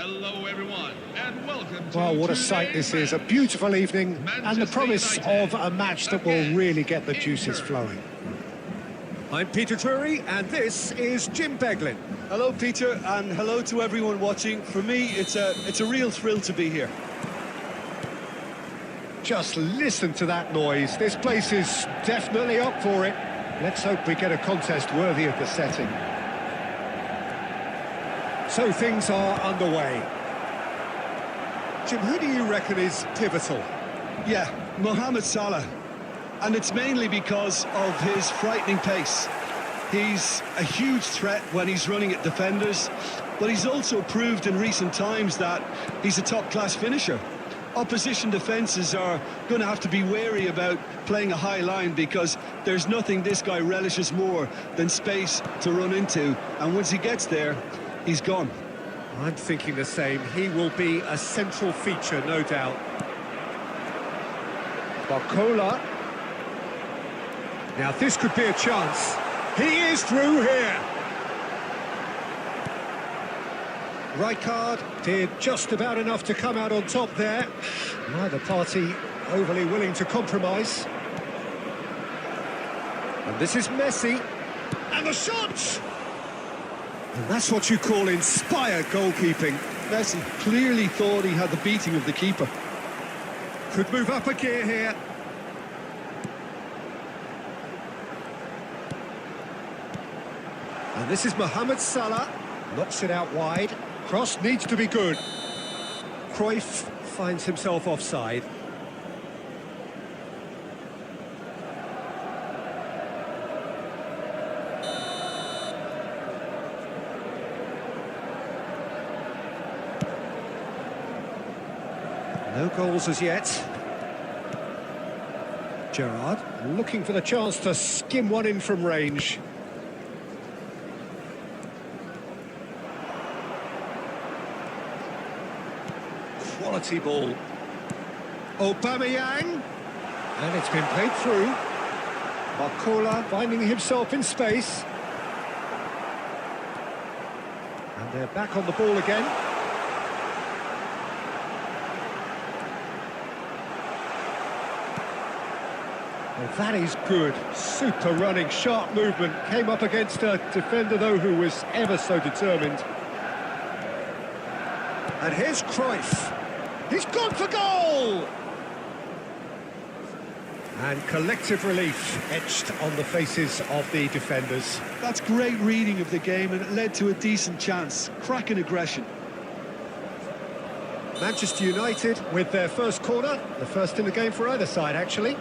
Hello everyone, and welcome to Well, what a sight this is. A beautiful evening and the promise of a match that will really get the juices flowing. I'm Peter Drury and this is Jim Beglin. Hello, Peter, and hello to everyone watching. For me, it's a real thrill to be here. Just listen to that noise. This place is definitely up for it. Let's hope we get a contest worthy of the setting. So things are underway. Jim, who do you reckon is pivotal? Yeah, Mohamed Salah. And it's mainly because of his frightening pace. He's a huge threat when he's running at defenders, but he's also proved in recent times that he's a top-class finisher. Opposition defences are going to have to be wary about playing a high line because there's nothing this guy relishes more than space to run into, and once he gets there, he's gone. I'm thinking the same. He will be a central feature, no doubt. Barcola. Now this could be a chance. He is through here. Rijkaard did just about enough to come out on top there. Neither party overly willing to compromise. And this is Messi. And the shot! And that's what you call inspired goalkeeping. Messi clearly thought he had the beating of the keeper. Could move up a gear here. And this is Mohamed Salah. Knocks it out wide. Cross needs to be good. Cruyff finds himself offside. No goals as yet. Gerrard looking for the chance to skim one in from range. Quality ball. Aubameyang. And it's been played through. Barcola finding himself in space. And they're back on the ball again. Well, that is good. Super running, sharp movement. Came up against a defender, though, who was ever so determined. And here's Cruyff. He's gone for goal! And collective relief etched on the faces of the defenders. That's great reading of the game, and it led to a decent chance. Cracking aggression. Manchester United with their first corner. The first in the game for either side, actually.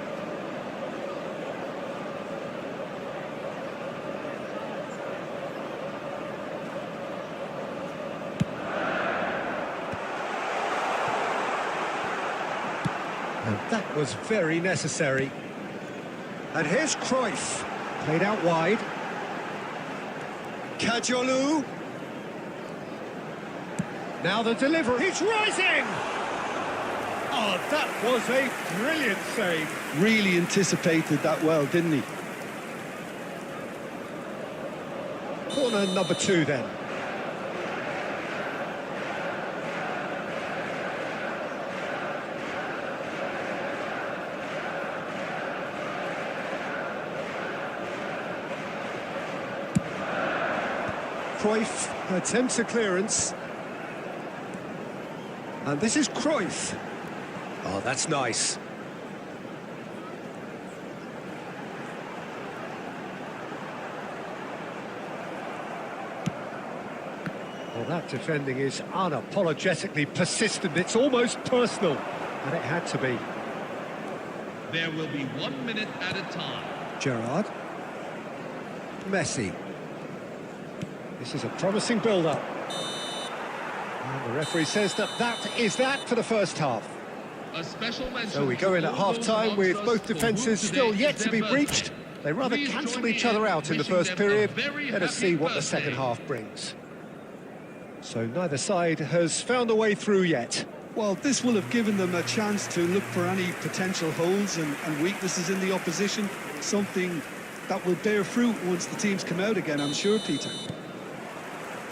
And that was very necessary. And here's Cruyff. Played out wide. Kajolu. Now the delivery. He's rising! Oh, that was a brilliant save. Really anticipated that well, didn't he? Corner number 2 then. Cruyff attempts a clearance. And this is Cruyff. Oh, that's nice. Well, that defending is unapologetically persistent. It's almost personal. And it had to be. There will be 1 minute at a time. Gerrard. Messi. This is a promising build-up. And the referee says that is that for the first half. A special mention. So we go in at half-time with both defences still yet to be breached. They rather Please cancelled join each me other in out in the wishing first them a period. very Let us see happy what the second birthday. half brings. So neither side has found a way through yet. Well, this will have given them a chance to look for any potential holes and weaknesses in the opposition. Something that will bear fruit once the teams come out again, I'm sure, Peter.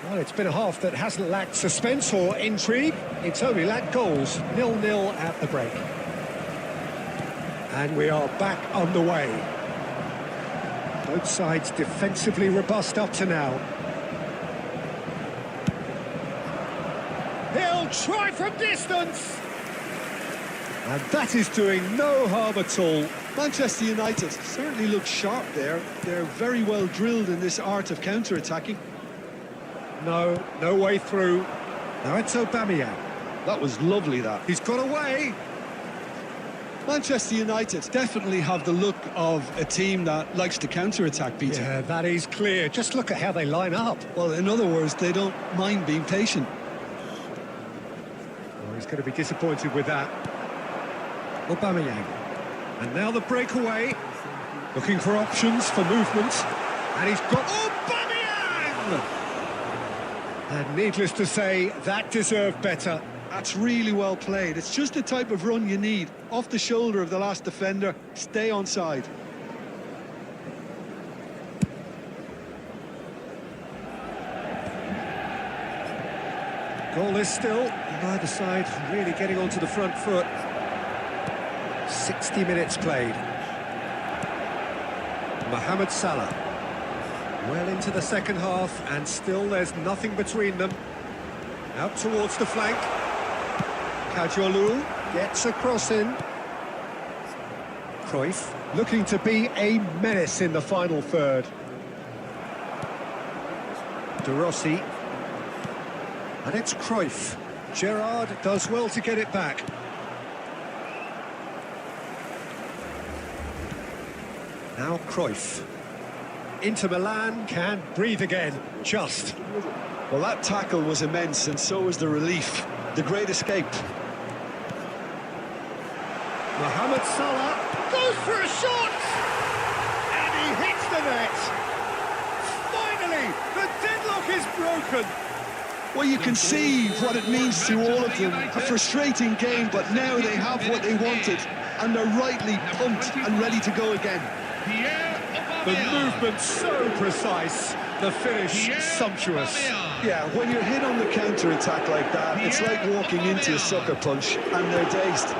Well, it's been a half that hasn't lacked suspense or intrigue. It's only lacked goals. 0-0 at the break. And we are back underway. Both sides defensively robust up to now. He'll try from distance! And that is doing no harm at all. Manchester United certainly look sharp there. They're very well drilled in this art of counter-attacking. No way through. Now it's Aubameyang. That was lovely, that. He's got away. Manchester United definitely have the look of a team that likes to counter-attack, Peter. Yeah, that is clear. Just look at how they line up. Well, in other words, they don't mind being patient. Oh, he's going to be disappointed with that. Aubameyang. And now the breakaway. Looking for options for movement. And he's got Aubameyang! And needless to say, that deserved better. That's really well played. It's just the type of run you need. Off the shoulder of the last defender, stay onside. Goal is still, and either side really getting onto the front foot. 60 minutes played. Mohamed Salah. Well into the second half, and still there's nothing between them. Out towards the flank. Kajolu gets a cross in. Cruyff looking to be a menace in the final third. De Rossi. And it's Cruyff. Gerrard does well to get it back. Now Cruyff. Inter Milan can breathe again, just. Well, that tackle was immense, and so was the relief. The great escape. Mohamed Salah goes for a shot! And he hits the net! Finally, the deadlock is broken! Well, you can see what it means to all of them. A frustrating game, but now they have what they wanted, and they're rightly pumped and ready to go again. The movement so precise, the finish sumptuous. Yeah, when you're hit on the counter-attack like that, it's like walking into a sucker punch, and they're dazed.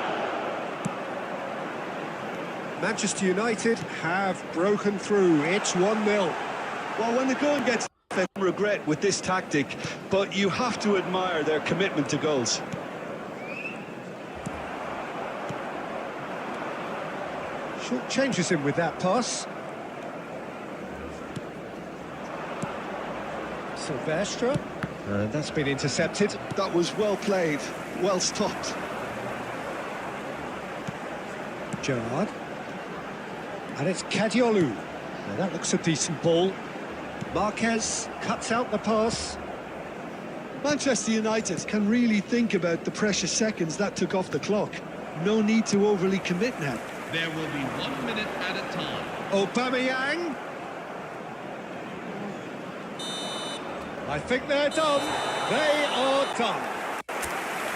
Manchester United have broken through. It's 1-0. Well, when the going gets regret with this tactic, but you have to admire their commitment to goals. Short changes in with that pass. Silvestre. And that's been intercepted. That was well played, well stopped. Gerrard. And it's Kadiolu. Now that looks a decent ball. Marquez cuts out the pass. Manchester United can really think about the precious seconds that took off the clock. No need to overly commit now. There will be 1 minute at a time. Aubameyang. I think they're done. They are done.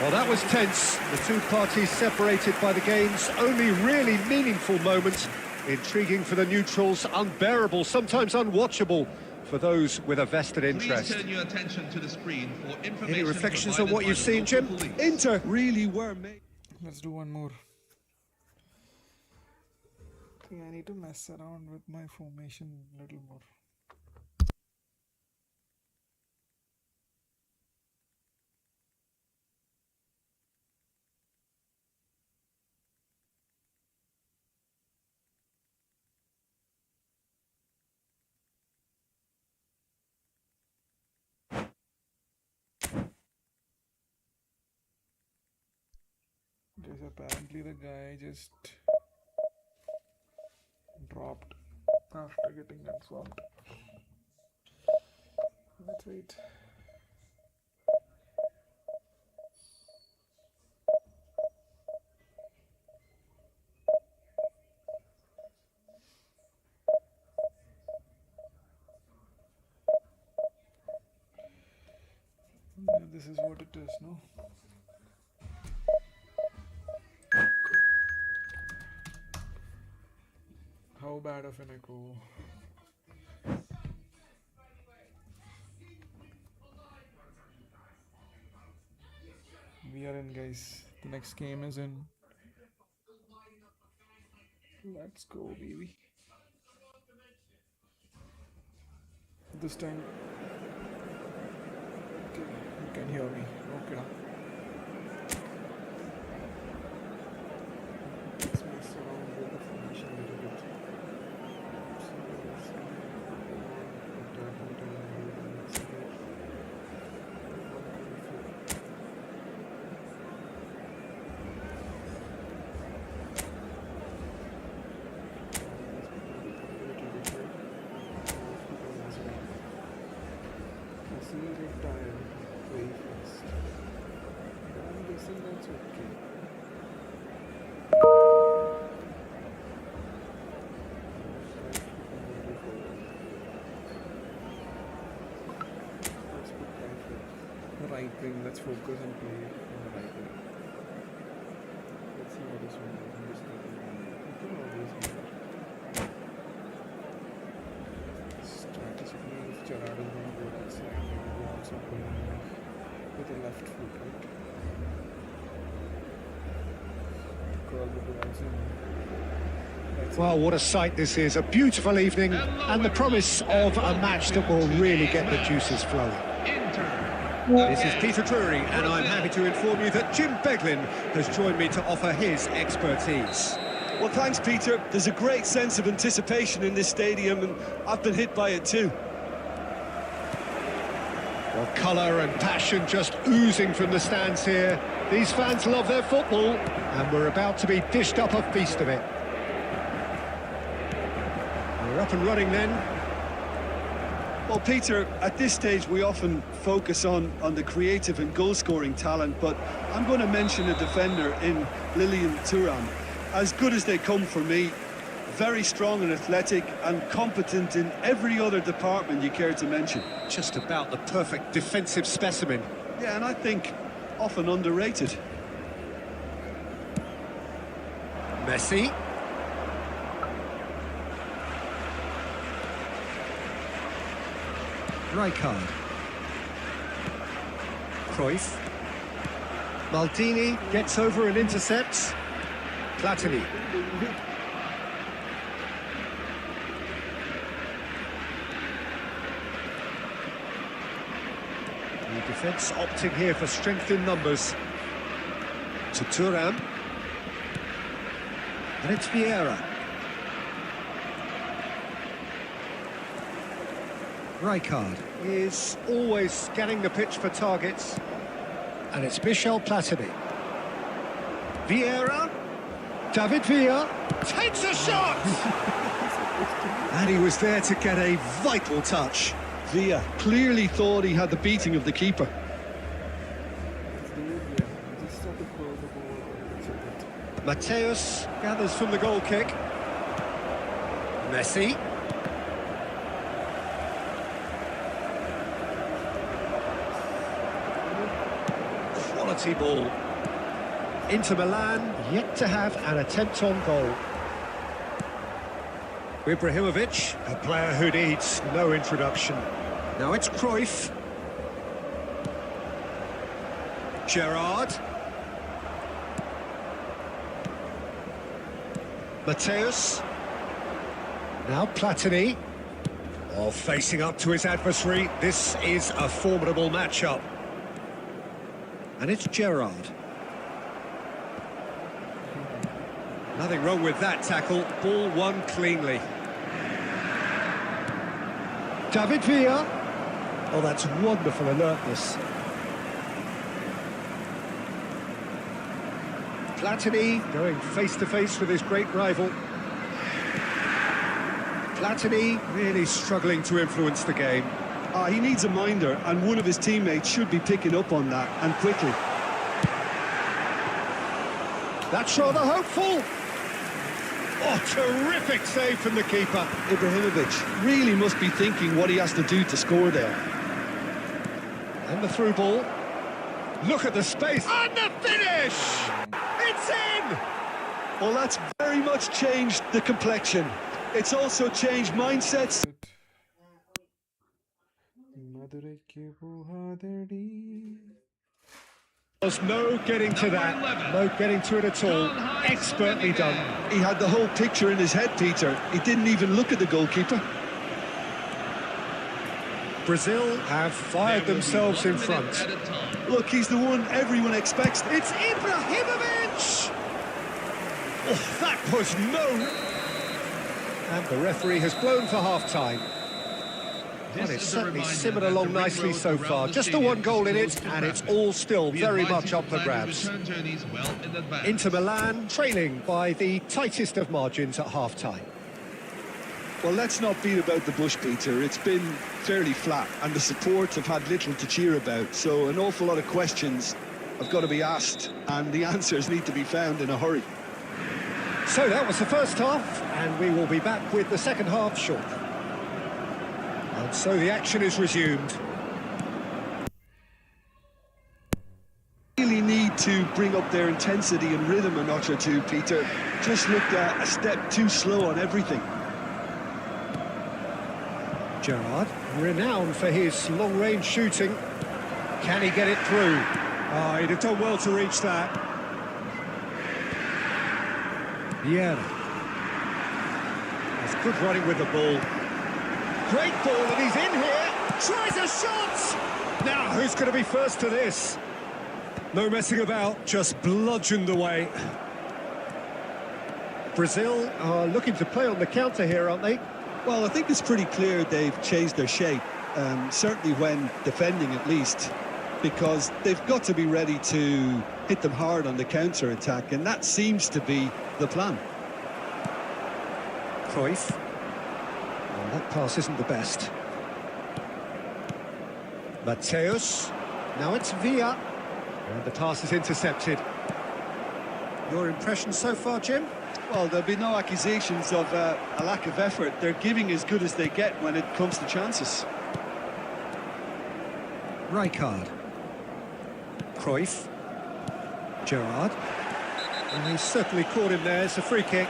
Well, that was tense. The two parties separated by the game's only really meaningful moment. Intriguing for the neutrals, unbearable, sometimes unwatchable for those with a vested interest. Please turn your attention to the screen for information. Any reflections on what you've seen, Jim? Inter really were made. Let's do one more. I think I need to mess around with my formation a little more. Because apparently the guy just dropped after getting swamped. Let's wait. Yeah, this is what it is, no? How bad of an echo? We are in, guys. The next game is in. Let's go, baby. This time. Okay, you can hear me. Okay, now. Let's mess around with the formation a little bit. So let's see. Attack until the next game. Messi retired very fast. I'm guessing that's okay. Let's put right wing. Let's focus and play on the right wing. Let's see how this one goes. I'm just thinking we can always do that. Strategically, if Gerrard is going to go that side, we also going with the left foot, right? Curl the balls in. Well, what a sight this is. A beautiful evening and the promise of a match that will really get the juices flowing. This is Peter Drury, and I'm happy to inform you that Jim Beglin has joined me to offer his expertise. Well, thanks, Peter. There's a great sense of anticipation in this stadium, and I've been hit by it too. Well, colour and passion just oozing from the stands here. These fans love their football, and we're about to be dished up a feast of it. We're up and running then. Well, Peter, at this stage we often focus on the creative and goal-scoring talent, but I'm going to mention a defender in Lilian Thuram. As good as they come for me, very strong and athletic and competent in every other department you care to mention. Just about the perfect defensive specimen. Yeah, and I think often underrated. Messi. Rijkaard. Cruyff. Maldini gets over and intercepts. Platini. The defence opting here for strength in numbers. To Thuram. And it's Vieira. Rijkaard is always scanning the pitch for targets. And it's Michel Platini. Vieira. David Villa takes a shot! And he was there to get a vital touch. Villa clearly thought he had the beating of the keeper. Just have to curl the ball a little bit. Mateus gathers from the goal kick. Messi. Quality ball. Inter Milan yet to have an attempt on goal. Ibrahimovic, a player who needs no introduction. Now it's Cruyff. Gerrard. Mateus. Now Platini. Oh, facing up to his adversary. This is a formidable matchup. And it's Gerrard. Nothing wrong with that tackle. Ball won cleanly. David Villa. Oh, that's wonderful alertness. Platini going face-to-face with his great rival. Platini really struggling to influence the game. He needs a minder, and one of his teammates should be picking up on that, and quickly. That's rather hopeful. Oh, terrific save from the keeper. Ibrahimovic really must be thinking what he has to do to score there. And the through ball. Look at the space. And the finish! It's in! Well, that's very much changed the complexion. It's also changed mindsets. Madurai ke buhadari. There's no getting to that, no getting to it at all. Expertly done. He had the whole picture in his head, Peter. He didn't even look at the goalkeeper. Brazil have fired themselves in front. Look, he's the one everyone expects. It's Ibrahimovic! Oh, that was no... And the referee has blown for half-time. Well, it's certainly simmered along nicely so far. Just the one goal in it, and it's all still very much up for grabs. Inter Milan trailing by the tightest of margins at half-time. Well, let's not beat about the bush, Peter. It's been fairly flat, and the support have had little to cheer about. So an awful lot of questions have got to be asked, and the answers need to be found in a hurry. So that was the first half, and we will be back with the second half shortly. And so the action is resumed. Really need to bring up their intensity and rhythm a notch or two, Peter. Just looked a step too slow on everything. Gerrard, renowned for his long-range shooting. Can he get it through? Oh, he'd have done well to reach that. Yeah. That's good running with the ball. Great ball, and he's in here. Tries a shot! Now, who's going to be first to this? No messing about, just bludgeoned away. Brazil are looking to play on the counter here, aren't they? Well, I think it's pretty clear they've changed their shape, certainly when defending at least, because they've got to be ready to hit them hard on the counter-attack, and that seems to be the plan. Cruyff. Well, that pass isn't the best. Mateus. Now it's Villa. And the pass is intercepted. Your impression so far, Jim? Well, there'll be no accusations of a lack of effort. They're giving as good as they get when it comes to chances. Rijkaard. Cruyff. Gerrard. And he's certainly caught him there. It's a free kick.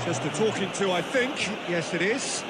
Just a talking to, I think. Yes, it is.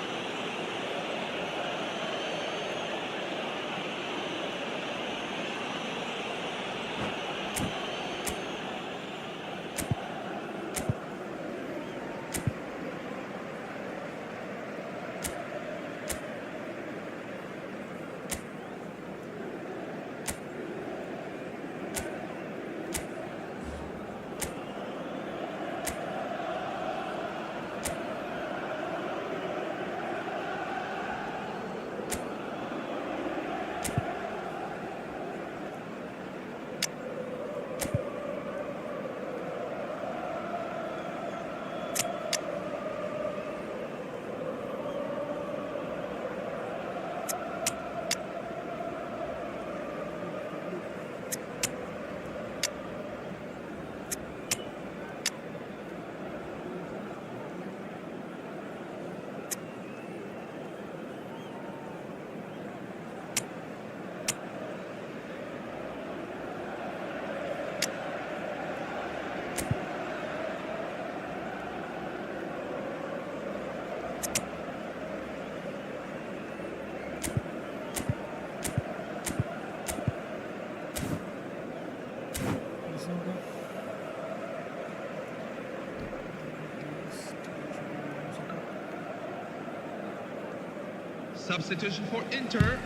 Substitution for Inter.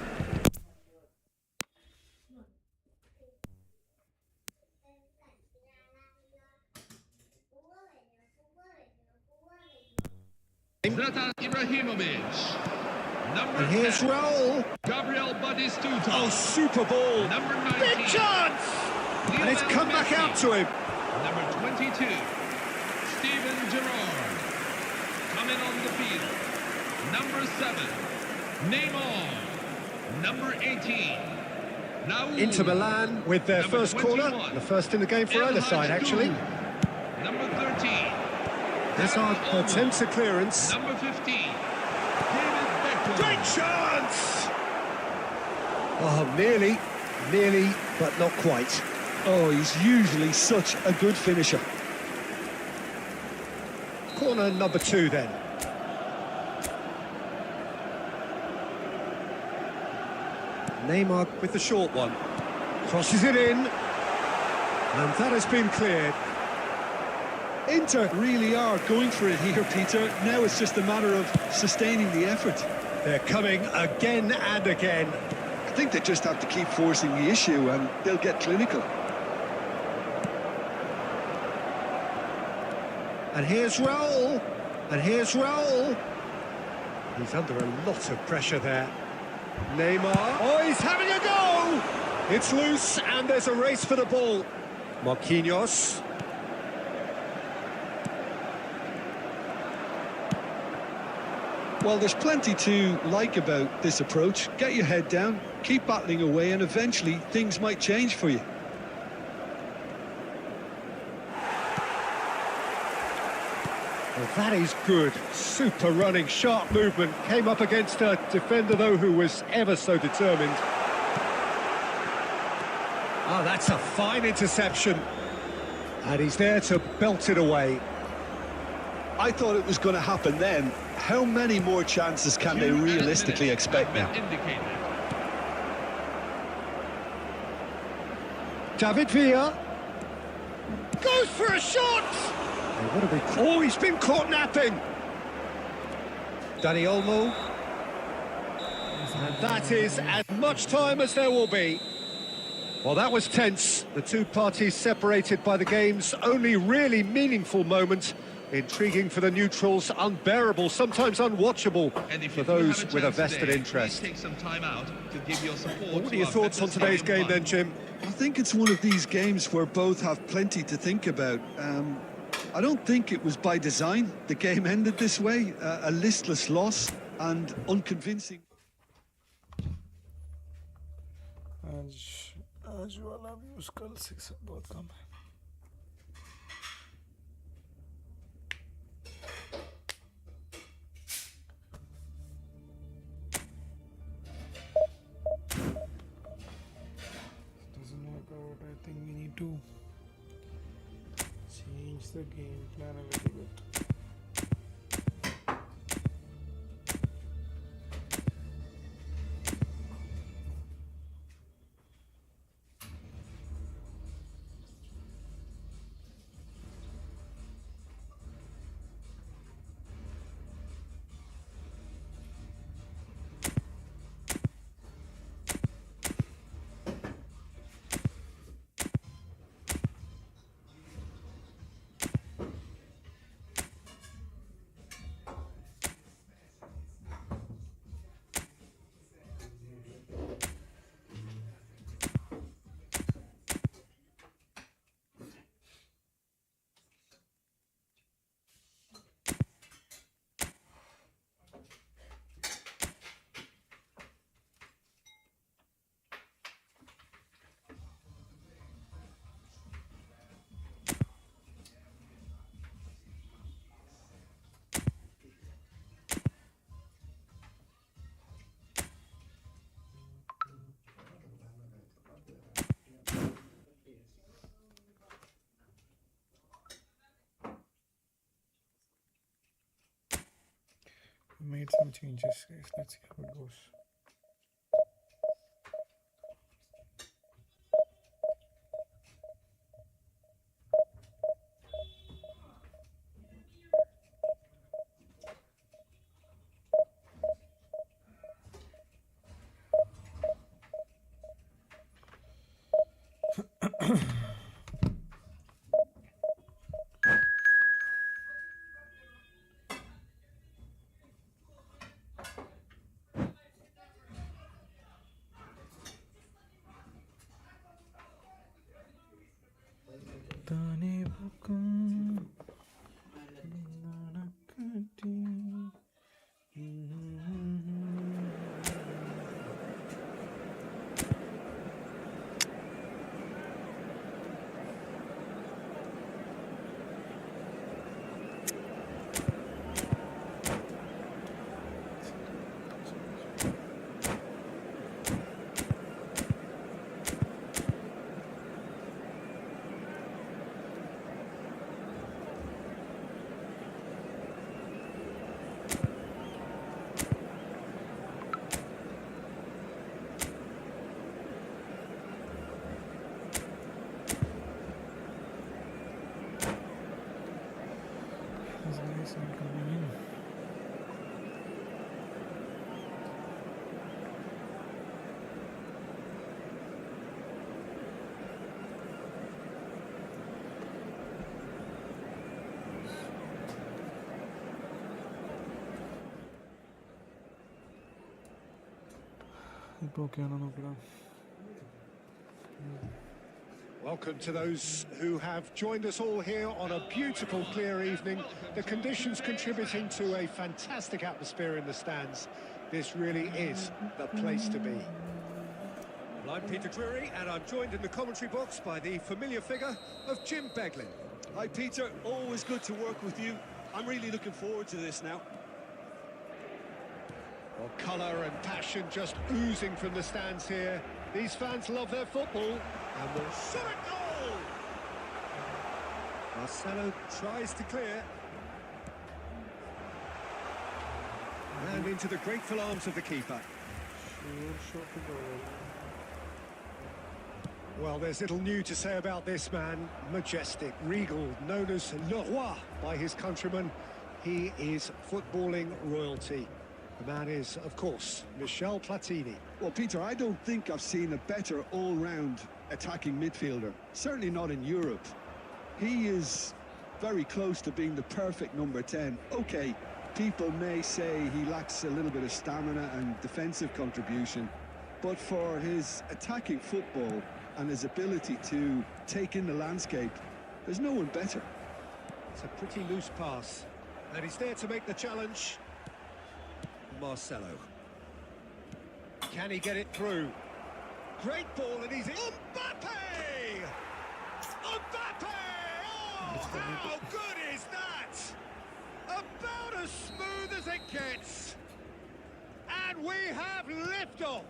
Zlatan Ibrahimovic. Number And here's 10. Raul. Gabriel Batistuta. Oh, super ball. Number 19. Big chance! And it's come back out to him. Number 22. Steven Gerrard. Coming on the field. Number 7. Neymar. Number 18. Raul. Inter Milan with their Number first corner. 21. The first in the game for either side, actually. Number 13. Hazard attempts a clearance. Number 15. David Beckham. Great chance! Oh, nearly, but not quite. Oh, he's usually such a good finisher. Corner number 2 then. Neymar with the short one. Crosses it in. And that has been cleared. Inter really are going for it here, Peter. Now it's just a matter of sustaining the effort. They're coming again and again. I think they just have to keep forcing the issue and they'll get clinical. And here's Raul. And here's Raul. He's under a lot of pressure there. Neymar. Oh, he's having a go! It's loose and there's a race for the ball. Marquinhos. Well, there's plenty to like about this approach. Get your head down, keep battling away, and eventually things might change for you. Well, that is good. Super running, sharp movement. Came up against a defender, though, who was ever so determined. Oh, that's a fine interception. And he's there to belt it away. I thought it was going to happen then. How many more chances can they realistically expect now? David Villa goes for a shot. Oh, he's been caught napping. Dani Olmo. And that is as much time as there will be. Well, that was tense. The two parties separated by the game's only really meaningful moment. Intriguing for the neutrals, unbearable, sometimes unwatchable for those with a vested interest. Take some time out to give your support. What are your thoughts on today's game then, Jim? I think it's one of these games where both have plenty to think about. I don't think it was by design the game ended this way. A listless loss and unconvincing. आज वाला भी उसका बहुत कम है. Doesn't work out. I think we need to change the game plan a little bit. We made some changes, guys. Let's see how it goes. ഇപ്പോൾ ഓക്കെയാണോ നോക്കണം. Welcome to those who have joined us all here on a beautiful, clear evening. The conditions contributing to a fantastic atmosphere in the stands. This really is the place to be. Well, I'm Peter Drury, and I'm joined in the commentary box by the familiar figure of Jim Beglin. Hi, Peter. Always good to work with you. I'm really looking forward to this now. Well, colour and passion just oozing from the stands here. These fans love their football, and will shot at goal! Marcelo tries to clear. And into the grateful arms of the keeper. Sure shot to goal. Well, there's little new to say about this man. Majestic, regal, known as Le Roi by his countrymen. He is footballing royalty. The man is, of course, Michel Platini. Well, Peter, I don't think I've seen a better all-round attacking midfielder. Certainly not in Europe. He is very close to being the perfect number 10. OK, people may say he lacks a little bit of stamina and defensive contribution, but for his attacking football and his ability to take in the landscape, there's no one better. It's a pretty loose pass, and he's there to make the challenge. Marcelo. Can he get it through? Great ball, and he's in. Mbappe! Mbappe! Oh, how good is that? About as smooth as it gets. And we have liftoff.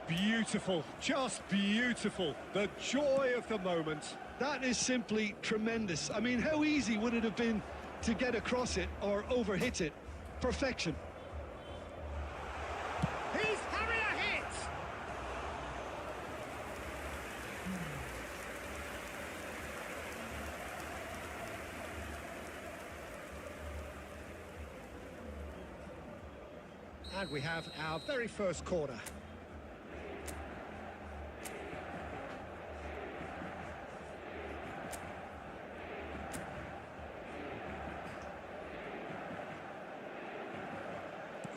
Beautiful, just beautiful. The joy of the moment. That is simply tremendous. I mean, how easy would it have been to get across it or overhit it? Perfection. He's having a hit! And we have our very first corner.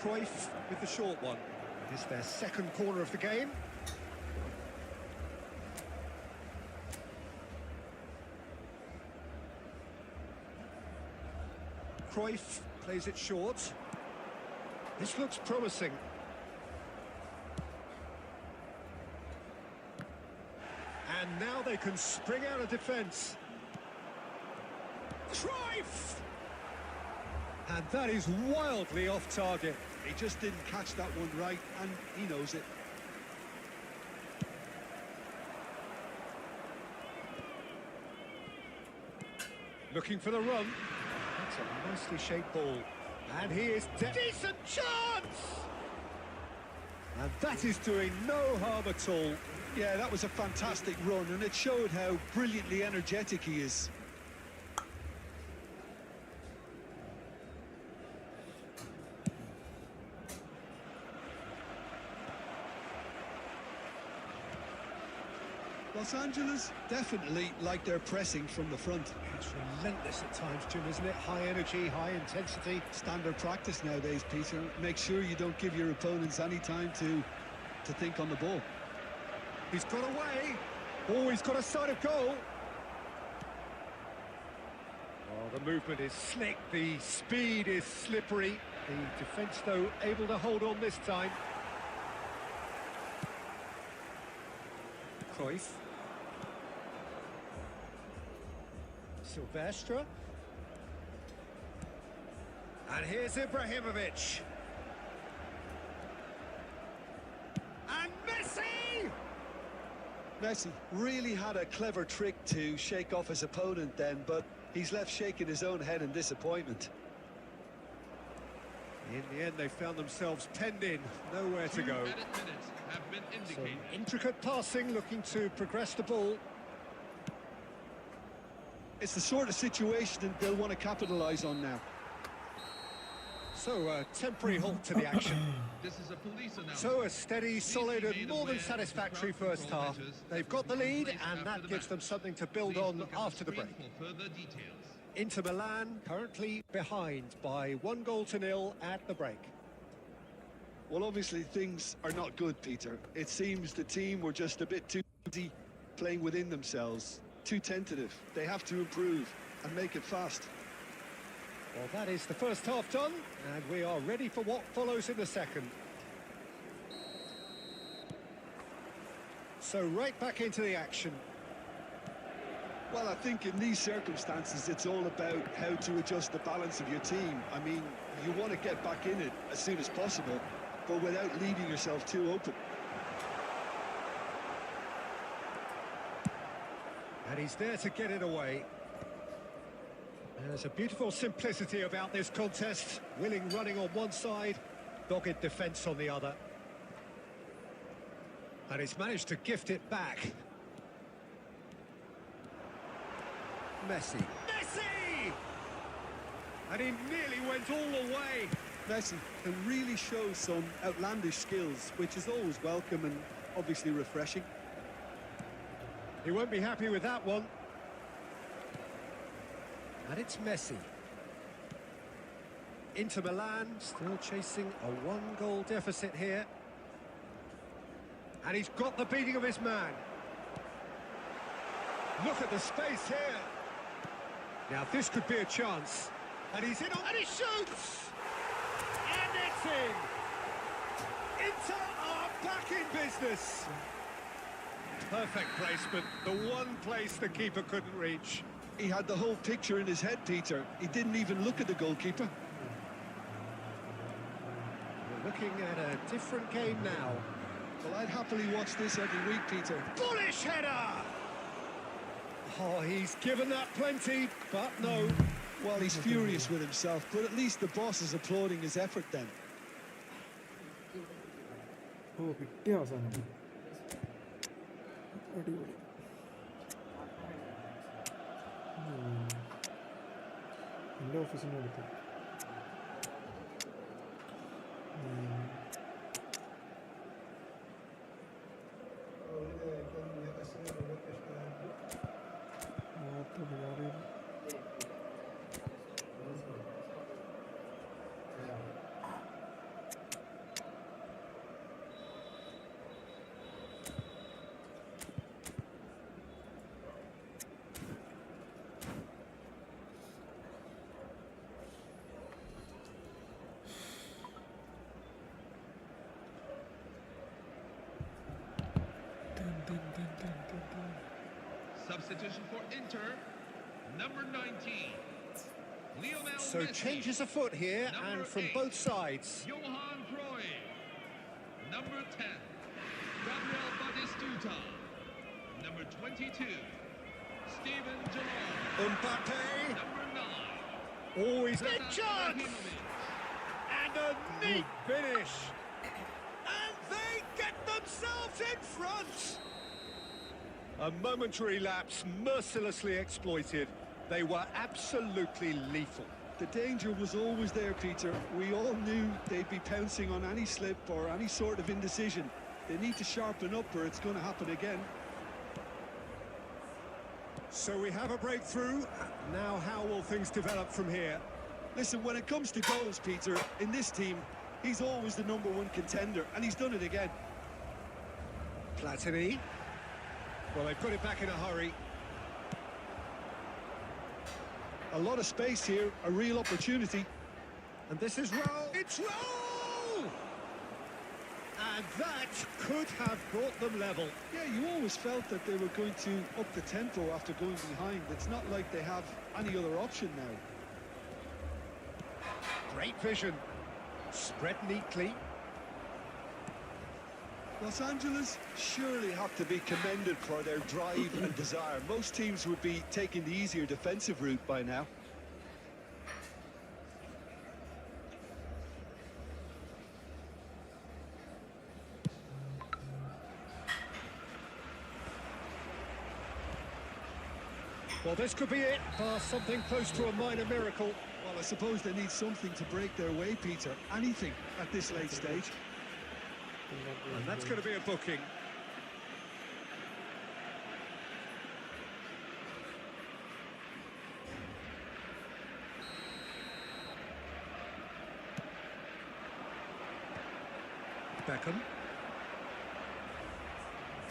Cruyff with the short one. It's their second corner of the game. Cruyff plays it short. This looks promising. And now they can spring out of defence. Cruyff! And that is wildly off target. He just didn't catch that one right, and he knows it. Looking for the run. That's a nicely shaped ball. And he is decent chance! And that is doing no harm at all. Yeah, that was a fantastic run, and it showed how brilliantly energetic he is. Los Angeles definitely like their pressing from the front. It's relentless at times, Jim, isn't it? High energy, high intensity. Standard practice nowadays, Peter. Make sure you don't give your opponents any time to think on the ball. He's got away. Oh, he's got a sight of goal. Oh, the movement is slick. The speed is slippery. The defence, though, able to hold on this time. Cruyff. Silvestre. And here's Ibrahimovic. And Messi! Messi really had a clever trick to shake off his opponent then, but he's left shaking his own head in disappointment. In the end, they found themselves penned in, nowhere to go. 2 minutes have been indicated. Some intricate passing, looking to progress the ball. It's the sort of situation that they'll want to capitalise on now. So, a temporary halt to the action. This is a police announcement. So, a steady, solid and made more than aware satisfactory that the crowd first half. control measures They've got the have been lead, placed and after that the gives them match. something to build Please on look at the after the screen break. for further details. Inter Milan currently behind by 1-0 at the break. Well, obviously things are not good, Peter. It seems the team were just a bit too busy playing within themselves, too tentative. They have to improve and make it fast. Well, that is the first half done, and we are ready for what follows in the second. So right back into the action. Well, I think in these circumstances, it's all about how to adjust the balance of your team. I mean, you want to get back in it as soon as possible, but without leaving yourself too open. And he's there to get it away. And there's a beautiful simplicity about this contest. Willing running on one side, dogged defence on the other. And he's managed to gift it back. Messi. Messi! And he nearly went all the way. Messi can really show some outlandish skills, which is always welcome and obviously refreshing. He won't be happy with that one. And it's Messi. Inter Milan still chasing a one-goal deficit here. And he's got the beating of his man. Look at the space here. Now this could be a chance. And he's in, and he shoots! And it's in! Inter are back in business. Perfect placement, the one place the keeper couldn't reach. He had the whole picture in his head, Peter. He didn't even look at the goalkeeper. We're looking at a different game now. Well, I'd happily watch this every week, Peter. Bullish header! Oh, he's given that plenty, but no. Well, he's furious with himself, but at least the boss is applauding his effort then. ഓ കിട്ടിയ അവസാനം അടിപൊളി എൻ്റെ ഓഫീസിന് അടുത്ത് Substitution for Inter, number 19. Lionel So Messi. changes afoot here, Number and from 8, both sides. Johan Cruyff. Number 10, Gabriel Batistuta. Number 22, Steven Gerrard. Mbappe. Number 9, Oh, he's Zlatan got chance! Ibrahimovic. And a neat finish. And they get themselves in front. A momentary lapse mercilessly exploited. They were absolutely lethal. The danger was always there, Peter. We all knew they'd be pouncing on any slip or any sort of indecision. They need to sharpen up or it's going to happen again. So we have a breakthrough. Now how will things develop from here? Listen, when it comes to goals, Peter, in this team, he's always the #1 contender, and he's done it again. Platini. Well, they put it back in a hurry. A lot of space here, a real opportunity. And this is Roll. It's Roll! And that could have brought them level. Yeah, you always felt that they were going to up the tempo after going behind. It's not like they have any other option now. Great vision. Spread neatly. Los Angeles surely have to be commended for their drive and desire. Most teams would be taking the easier defensive route by now. Well, this could be it. Something close to a minor miracle. Well, I suppose they need something to break their way, Peter. Anything at this late stage. And that's going to be a booking. Beckham.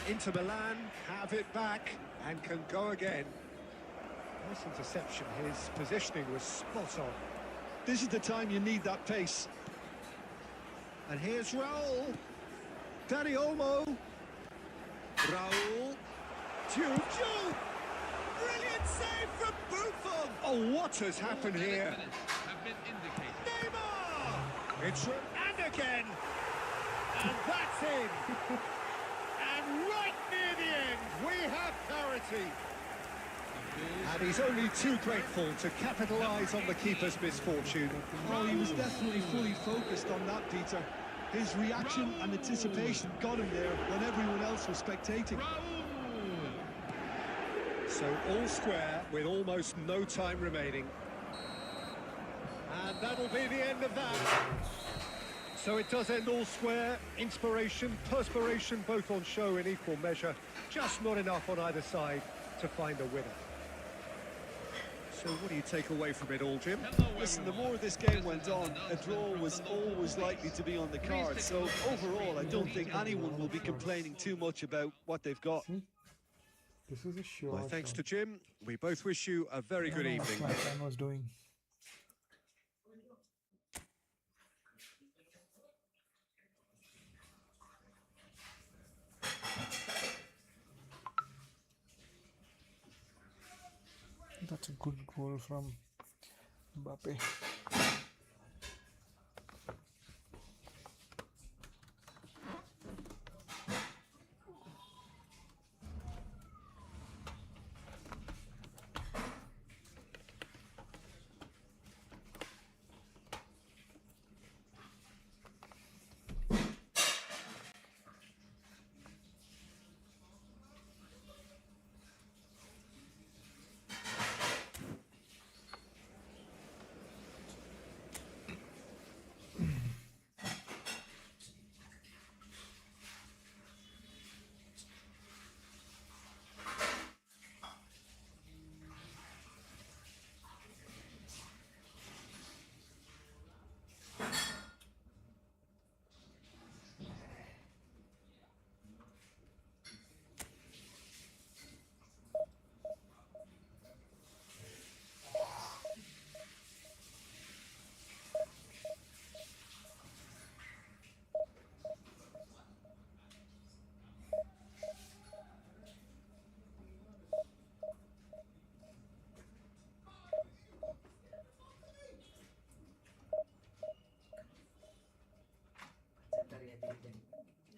Inter Milan have it back and can go again. Nice interception, his positioning was spot on. This is the time you need that pace. And here's Raul. Dani Olmo. Raul. Juju. Brilliant save from Buffon. Oh, what has happened here? Have been indicated. Neymar. It's and again. And that's in. And right near the end, we have parity. And he's only too grateful to capitalise on the keeper's misfortune. Oh, he was definitely fully focused on that, Peter. His reaction and anticipation got him there when everyone else was spectating. So all square with almost no time remaining. And that'll be the end of that. So it does end all square. Inspiration, perspiration, both on show in equal measure. Just not enough on either side to find a winner. So what do you take away from it all, Jim? Listen, the more this game went on, a draw was always likely to be on the card. So overall, I don't think anyone will be complaining too much about what they've got. This is a short. My thanks to Jim. We both wish you a very good evening. My time was doing. That's a good goal from Mbappe.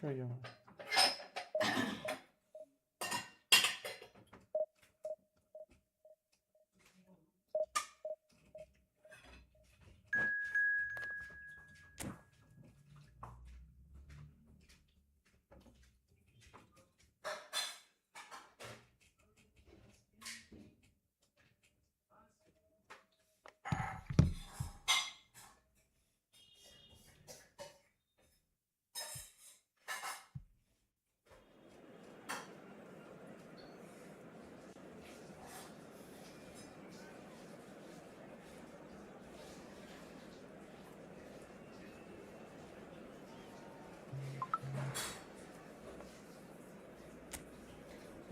Kaya.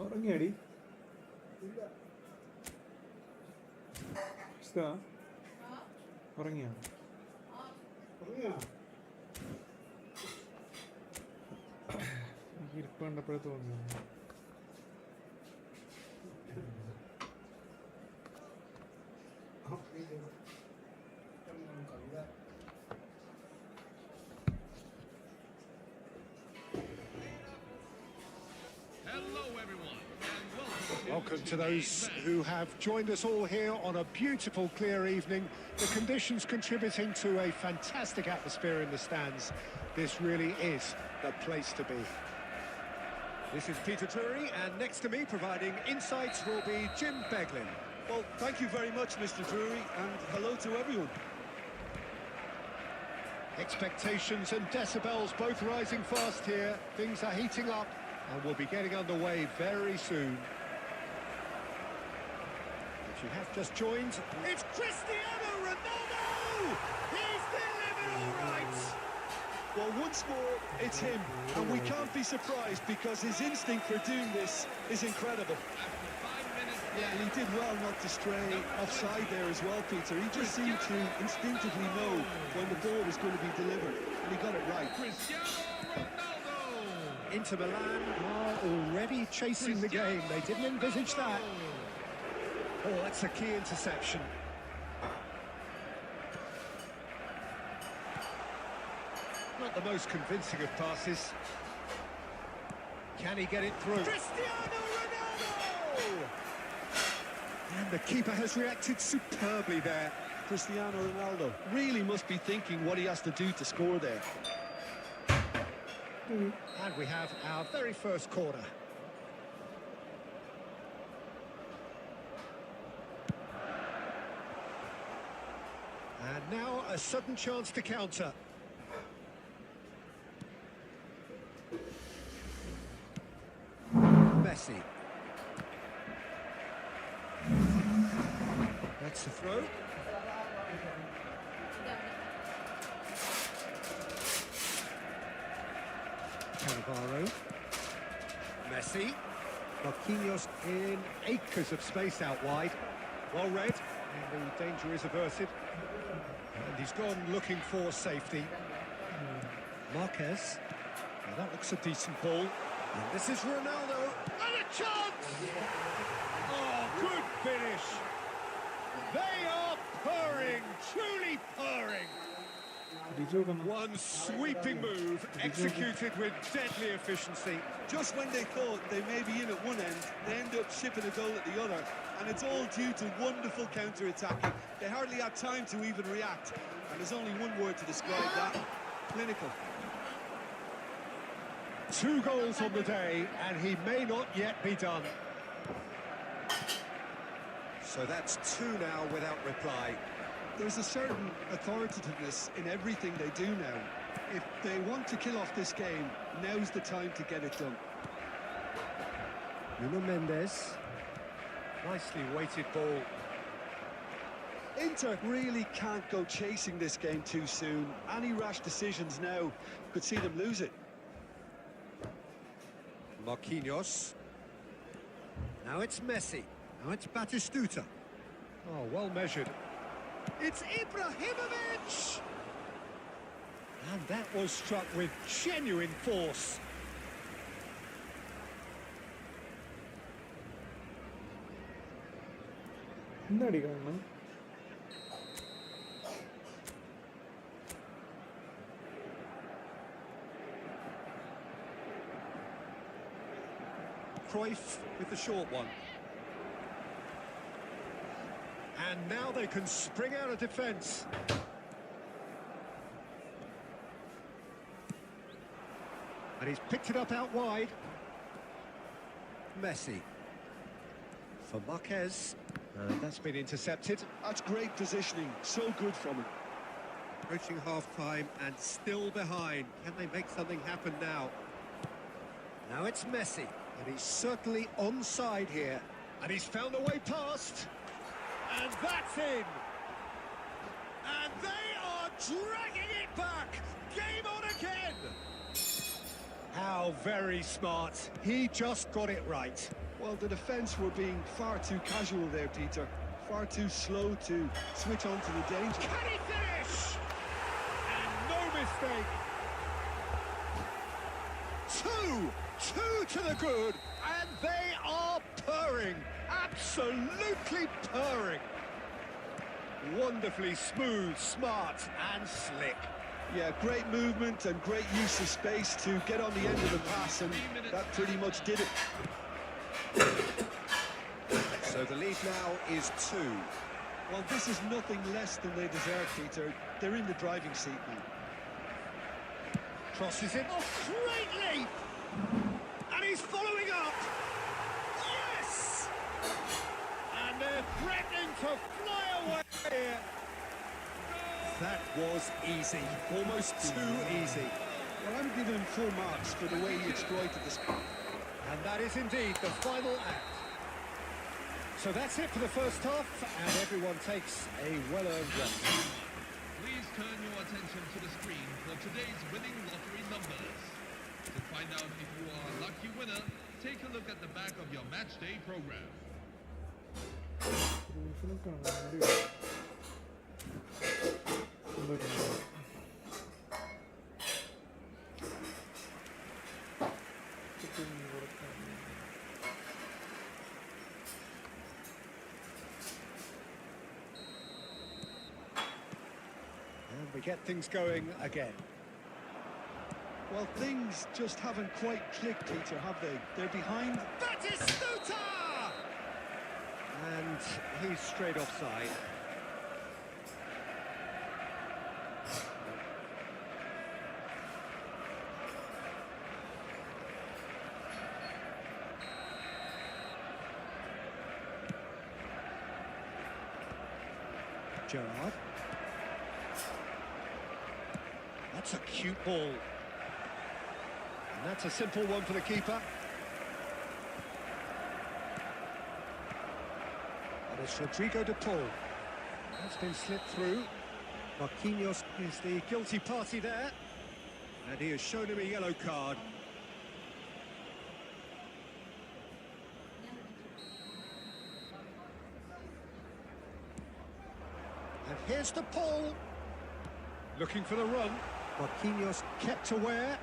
ഉറങ്ങിയടി ഉറങ്ങിയോ എനിക്ക് ഇരിപ്പ് കണ്ടപ്പോഴേ തോന്നിയോ Welcome to those who have joined us all here on a beautiful, clear evening. The conditions contributing to a fantastic atmosphere in the stands. This really is the place to be. This is Peter Drury, and next to me, providing insights, will be Jim Beglin. Well, thank you very much, Mr. Drury, and hello to everyone. Expectations and decibels both rising fast here. Things are heating up, and we'll be getting underway very soon. If you have just joined, it's Cristiano Ronaldo! He's delivered all right! Well, once more, it's him. And we can't be surprised because his instinct for doing this is incredible. After 5 minutes, Yeah, and he did well not to stray offside there as well, Peter. He just seemed to instinctively know when the ball was going to be delivered, and he got it right. Cristiano Ronaldo. Inter Milan are already chasing the game. They didn't envisage that. Oh, that's a key interception. Not the most convincing of passes. Can he get it through? Cristiano Ronaldo! And the keeper has reacted superbly there. Cristiano Ronaldo really must be thinking what he has to do to score there. And we have our very first corner. And now a sudden chance to counter. Messi. That's the throw. Cannavaro. Messi. Marquinhos in acres of space out wide. Well read, and the danger is averted. And he's gone looking for safety. Marquez. Now that looks a decent ball. And this is Ronaldo. And a chance! Oh, good finish. They are purring, truly purring. One sweeping move, executed with deadly efficiency. Just when they thought they may be in at one end, they end up shipping a goal at the other. And it's all due to wonderful counter-attacking. They hardly had time to even react. And there's only one word to describe that: clinical. 2 goals on the day, and he may not yet be done. So that's 2 now without reply. There's a certain authoritativeness in everything they do now. If they want to kill off this game, now's the time to get it done. Nuno Mendes. Nicely weighted ball. Inter really can't go chasing this game too soon. Any rash decisions now could see them lose it. Marquinhos. Now it's Messi. Now it's Batistuta. Oh, well measured. It's Ibrahimovic! And that was struck with genuine force. Cruyff with the short one. And now they can spring out of defence. And he's picked it up out wide. Messi. For Marquez. And that's been intercepted. That's great positioning. So good from him. Approaching half-time and still behind. Can they make something happen now? Now it's Messi. And he's certainly onside here. And he's found a way past. And that's in. And they are dragging it back. Game on again. How very smart. He just got it right. Well, the defence were being far too casual there, Peter. Far too slow to switch on to the danger. Can he finish? And no mistake. 2 to the good, and they are purring. Absolutely purring. Wonderfully smooth, smart, and slick. Yeah, great movement and great use of space to get on the end of the pass, and that pretty much did it. So the lead now is 2. Well, this is nothing less than they deserve, Peter. They're in the driving seat now. Crosses it. Oh, great leap! And he's following up. Yes! And they're threatening to fly away here. That was easy. Almost too easy. Well, I'm giving him full marks for the way he exploited this. And that is indeed the final act. So that's it for the first half, and everyone takes a well-earned rest. Please turn your attention to the screen for today's winning lottery numbers. To find out if you are a lucky winner, take a look at the back of your match day program. റൂൾസിനൊക്കെ വേണ്ടി And we get things going again. Well, things just haven't quite clicked, Peter, have they? They're behind. That is Stuta! And he's straight offside. Gerrard. That's a cute ball. And that's a simple one for the keeper. And it's Rodrigo de Paul. That's been slipped through. Marquinhos is the guilty party there. And he has shown him a yellow card. And here's De Paul. Looking for the run. Marquinhos kept aware.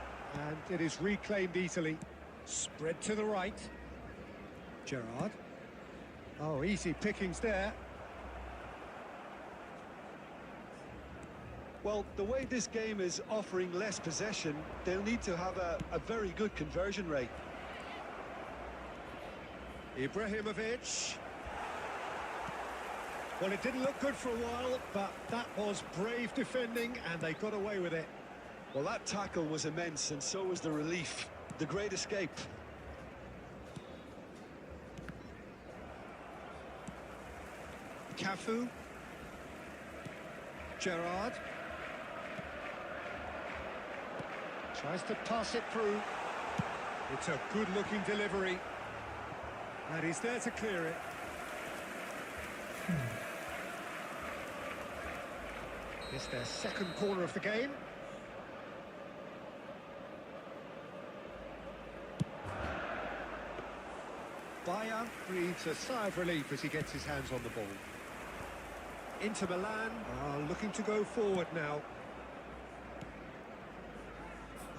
And it is reclaimed easily. Spread to the right. Gerrard. Oh, easy pickings there. Well, the way this game is offering less possession, they'll need to have a very good conversion rate. Ibrahimovic. Well, it didn't look good for a while, but that was brave defending, and they got away with it. Well, that tackle was immense, and so was the relief. The great escape. Cafu. Gerrard. Tries to pass it through. It's a good-looking delivery. And he's there to clear it. It's their second corner of the game. Bayern breathes a sigh of relief as he gets his hands on the ball. Inter Milan are looking to go forward now.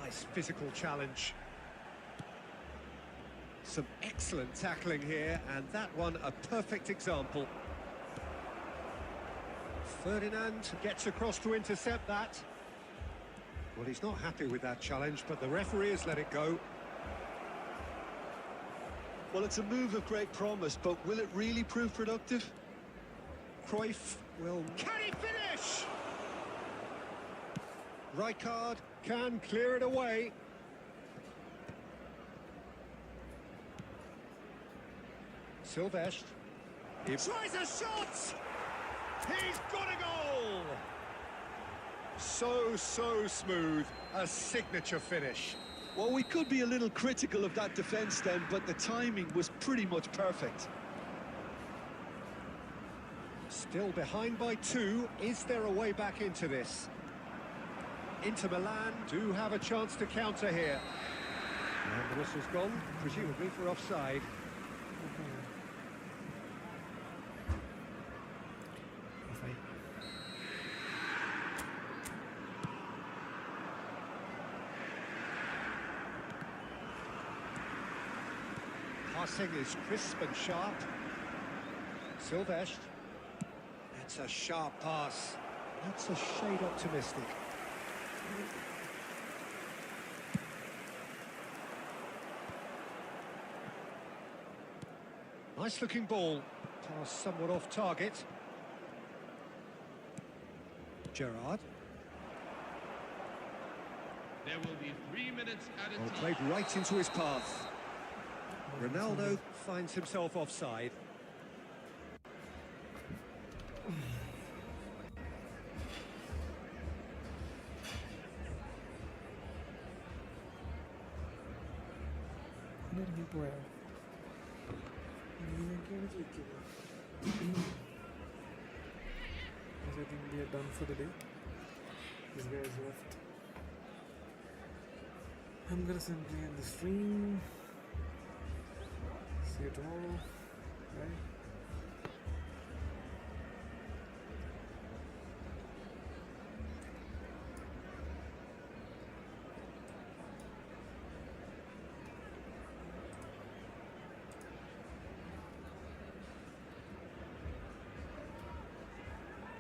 Nice physical challenge. Some excellent tackling here, and that one a perfect example. Ferdinand gets across to intercept that. Well, he's not happy with that challenge, but the referee has let it go. Well, it's a move of great promise, but will it really prove productive? Cruyff will... Can he finish? Rijkaard can clear it away. Silvestre. He tries a shot! He's got a goal! So smooth. A signature finish. Well, we could be a little critical of that defence then, but the timing was pretty much perfect. Still behind by 2. Is there a way back into this? Inter Milan do have a chance to counter here. And the whistle's gone, presumably for offside. Passing is crisp and sharp. Silvestre. That's a sharp pass. That's a shade optimistic. Nice looking ball. Pass somewhat off target. Gerrard. There will be 3 minutes added Well, time. played right into his path. Ronaldo finds himself offside. ഇറങ്ങിപ്പോയാ ഇങ്ങനെയൊക്കെയാണ് ചോദിക്കുന്നത്. I think we are done for the day. This guy is left. I'm gonna simply end the stream. See you tomorrow. Bye.